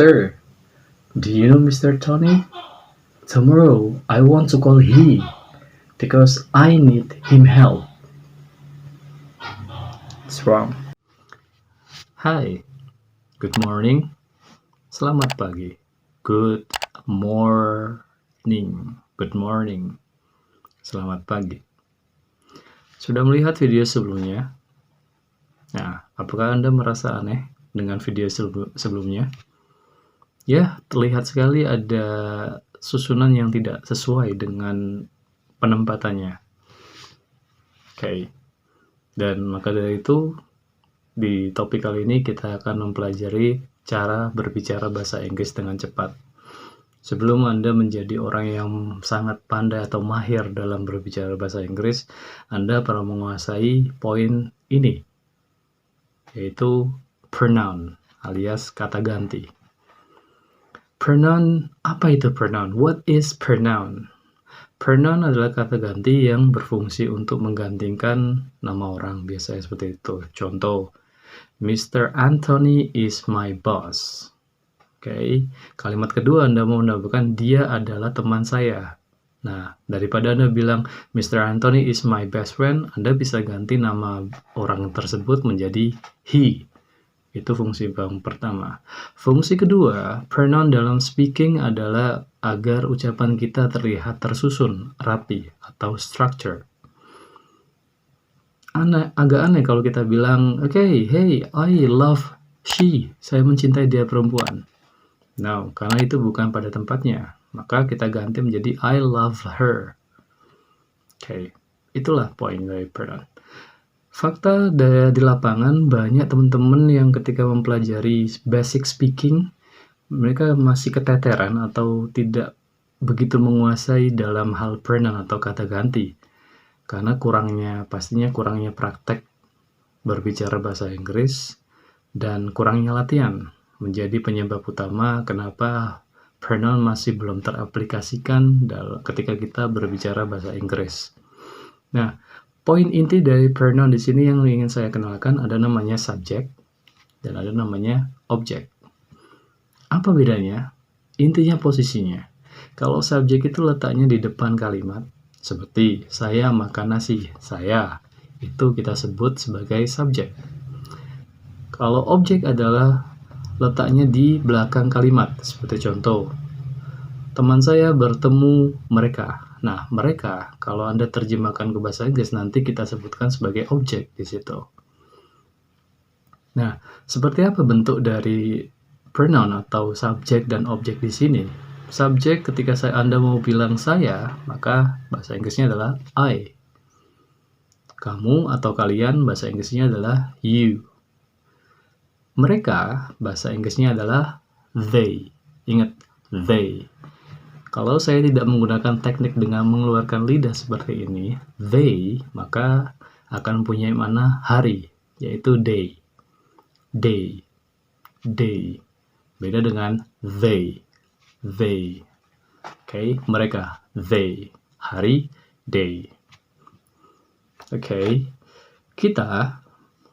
Sir, do you know Mr. Tony? Tomorrow I want to call he because I need him help. It's wrong. Hi, good morning, selamat pagi, good morning, good morning, selamat pagi. Sudah melihat video sebelumnya? Nah, apakah Anda merasa aneh dengan video sebelumnya? Ya, terlihat sekali ada susunan yang tidak sesuai dengan penempatannya. Oke. Dan maka dari itu, di topik kali ini kita akan mempelajari cara berbicara bahasa Inggris dengan cepat. Sebelum Anda menjadi orang yang sangat pandai atau mahir dalam berbicara bahasa Inggris, Anda perlu menguasai poin ini, yaitu pronoun alias kata ganti. Pronoun, apa itu pronoun? What is pronoun? Pronoun adalah kata ganti yang berfungsi untuk menggantikan nama orang, biasanya seperti itu. Contoh, Mr. Anthony is my boss. Oke, kalimat kedua Anda mau menambahkan dia adalah teman saya. Nah, daripada Anda bilang Mr. Anthony is my best friend, Anda bisa ganti nama orang tersebut menjadi he. Itu fungsi yang pertama. Fungsi kedua, pronoun dalam speaking adalah agar ucapan kita terlihat tersusun, rapi, atau structure. Agak aneh kalau kita bilang, okay, hey, I love she. Saya mencintai dia perempuan. No, karena itu bukan pada tempatnya. Maka kita ganti menjadi I love her. Oke, itulah poin dari pronoun. Fakta di lapangan, banyak teman-teman yang ketika mempelajari basic speaking, mereka masih keteteran atau tidak begitu menguasai dalam hal pronoun atau kata ganti. Karena pastinya kurangnya praktek berbicara bahasa Inggris dan kurangnya latihan menjadi penyebab utama kenapa pronoun masih belum teraplikasikan ketika kita berbicara bahasa Inggris. Nah, poin inti dari pronoun di sini yang ingin saya kenalkan ada namanya subject dan ada namanya object. Apa bedanya? Intinya posisinya. Kalau subject itu letaknya di depan kalimat, seperti saya makan nasi, saya, itu kita sebut sebagai subject. Kalau object adalah letaknya di belakang kalimat, seperti contoh, teman saya bertemu mereka. Nah, mereka, kalau Anda terjemahkan ke bahasa Inggris, nanti kita sebutkan sebagai objek di situ. Nah, seperti apa bentuk dari pronoun atau subjek dan objek di sini? Subjek ketika Anda mau bilang saya, maka bahasa Inggrisnya adalah I. Kamu atau kalian, bahasa Inggrisnya adalah you. Mereka, bahasa Inggrisnya adalah they. Ingat, they. Kalau saya tidak menggunakan teknik dengan mengeluarkan lidah seperti ini, they, maka akan punya makna hari, yaitu day. Day. Day. Beda dengan they. They. Oke, mereka. They. Hari, day. Oke. Kita,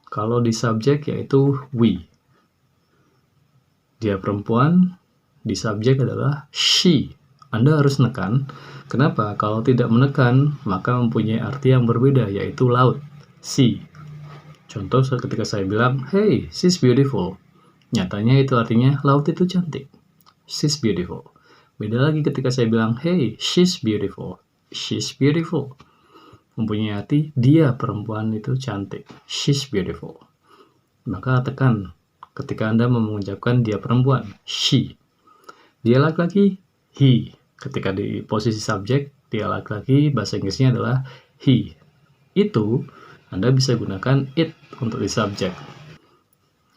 kalau di subjek yaitu we. Dia perempuan, di subjek adalah she. Anda harus menekan. Kenapa? Kalau tidak menekan, maka mempunyai arti yang berbeda, yaitu laut, sea. Contoh ketika saya bilang, hey, she's beautiful. Nyatanya itu artinya laut itu cantik. She's beautiful. Beda lagi ketika saya bilang, hey, she's beautiful. She's beautiful. Mempunyai arti dia perempuan itu cantik. She's beautiful. Maka tekan ketika Anda mengucapkan dia perempuan, she. Dia laki-laki, he. Ketika di posisi subjek, dia laki-laki, bahasa Inggrisnya adalah he. Itu, Anda bisa gunakan it untuk di subjek.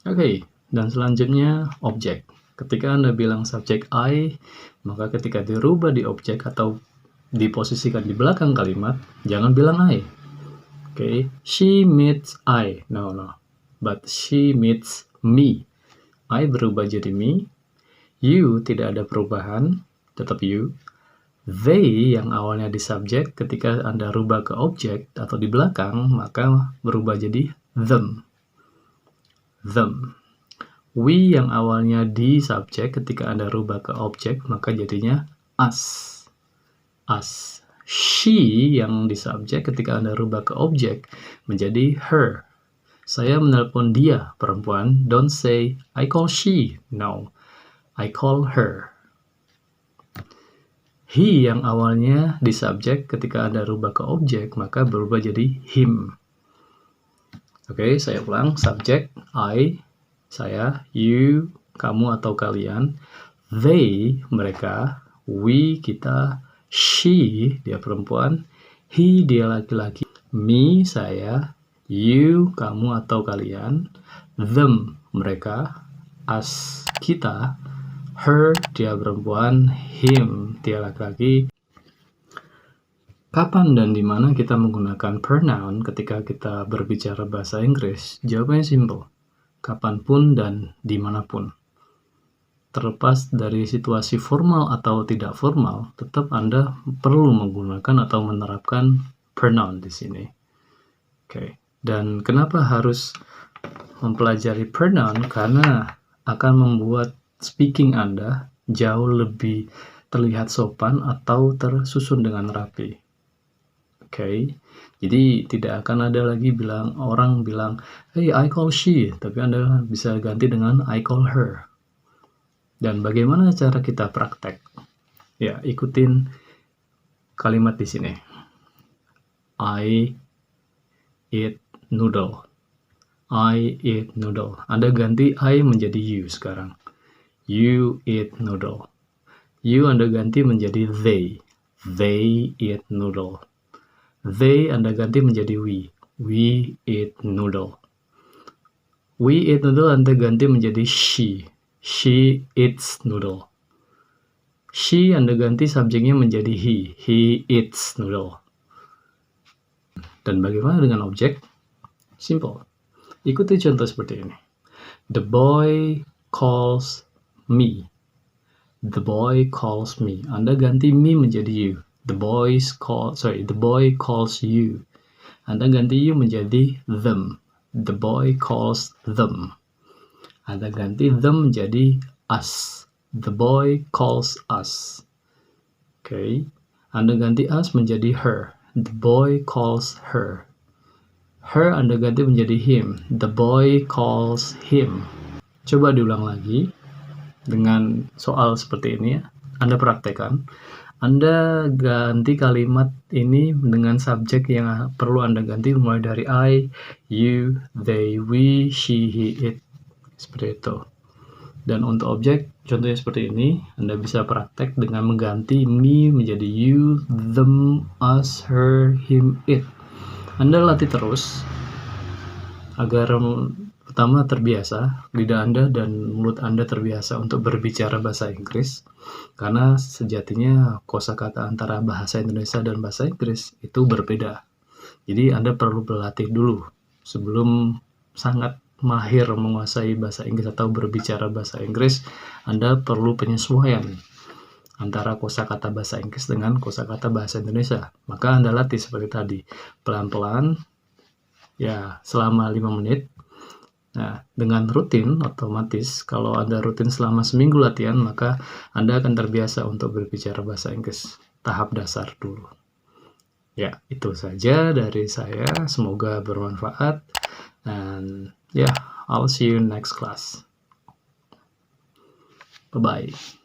Oke, dan selanjutnya objek. Ketika Anda bilang subjek I, maka ketika dirubah di objek atau diposisikan di belakang kalimat, jangan bilang I. Oke, she meets I. No. But she meets me. I berubah jadi me. You tidak ada perubahan, tetap you. They yang awalnya di subjek, ketika Anda rubah ke objek atau di belakang, maka berubah jadi them. Them. We yang awalnya di subjek, ketika Anda rubah ke objek, maka jadinya us. Us. She yang di subjek, ketika Anda rubah ke objek, menjadi her. Saya menelpon dia, perempuan. Don't say, I call she. No, I call her. He yang awalnya di subjek, ketika Anda rubah ke objek, maka berubah jadi him. Oke, saya ulang. Subjek, I, saya, you, kamu atau kalian, they, mereka, we, kita, she, dia perempuan, he, dia laki-laki, me, saya, you, kamu atau kalian, them, mereka, us, kita, her, dia perempuan, him, dia laki-laki. Kapan dan di mana kita menggunakan pronoun ketika kita berbicara bahasa Inggris? Jawabannya simple. Kapanpun dan dimanapun. Terlepas dari situasi formal atau tidak formal, tetap Anda perlu menggunakan atau menerapkan pronoun di sini. Oke. Dan kenapa harus mempelajari pronoun? Karena akan membuat speaking Anda jauh lebih terlihat sopan atau tersusun dengan rapi. Oke, jadi tidak akan ada lagi orang bilang, hey, I call she, tapi Anda bisa ganti dengan I call her. Dan bagaimana cara kita praktek? Ya, ikutin kalimat di sini. I eat noodle. I eat noodle. Anda ganti I menjadi you sekarang. You eat noodle. You Anda ganti menjadi they. They eat noodle. They Anda ganti menjadi we. We eat noodle. We eat noodle Anda ganti menjadi she. She eats noodle. She Anda ganti subjeknya menjadi he. He eats noodle. Dan bagaimana dengan objek? Simple. Ikuti contoh seperti ini. The boy calls me. The boy calls me. Anda ganti me menjadi you. The boy calls you. Anda ganti you menjadi them. The boy calls them. Anda ganti them menjadi us. The boy calls us. Oke. Anda ganti us menjadi her. The boy calls her. Her Anda ganti menjadi him. The boy calls him. Coba diulang lagi dengan soal seperti ini ya. Anda praktekkan. Anda ganti kalimat ini dengan subjek yang perlu Anda ganti mulai dari I, you, they, we, she, he, it. Seperti itu. Dan untuk objek, contohnya seperti ini. Anda bisa praktek dengan mengganti me menjadi you, them, us, her, him, it. Anda latih terus agar pertama terbiasa, lidah Anda dan mulut Anda terbiasa untuk berbicara bahasa Inggris. Karena sejatinya kosakata antara bahasa Indonesia dan bahasa Inggris itu berbeda. Jadi Anda perlu berlatih dulu sebelum sangat mahir menguasai bahasa Inggris atau berbicara bahasa Inggris. Anda perlu penyesuaian antara kosakata bahasa Inggris dengan kosakata bahasa Indonesia. Maka Anda latih seperti tadi, pelan-pelan, ya selama 5 menit. Nah, dengan rutin, otomatis kalau Anda rutin selama seminggu latihan, maka Anda akan terbiasa untuk berbicara bahasa Inggris tahap dasar dulu. Ya, itu saja dari saya. Semoga bermanfaat. And yeah, I'll see you next class. Bye-bye.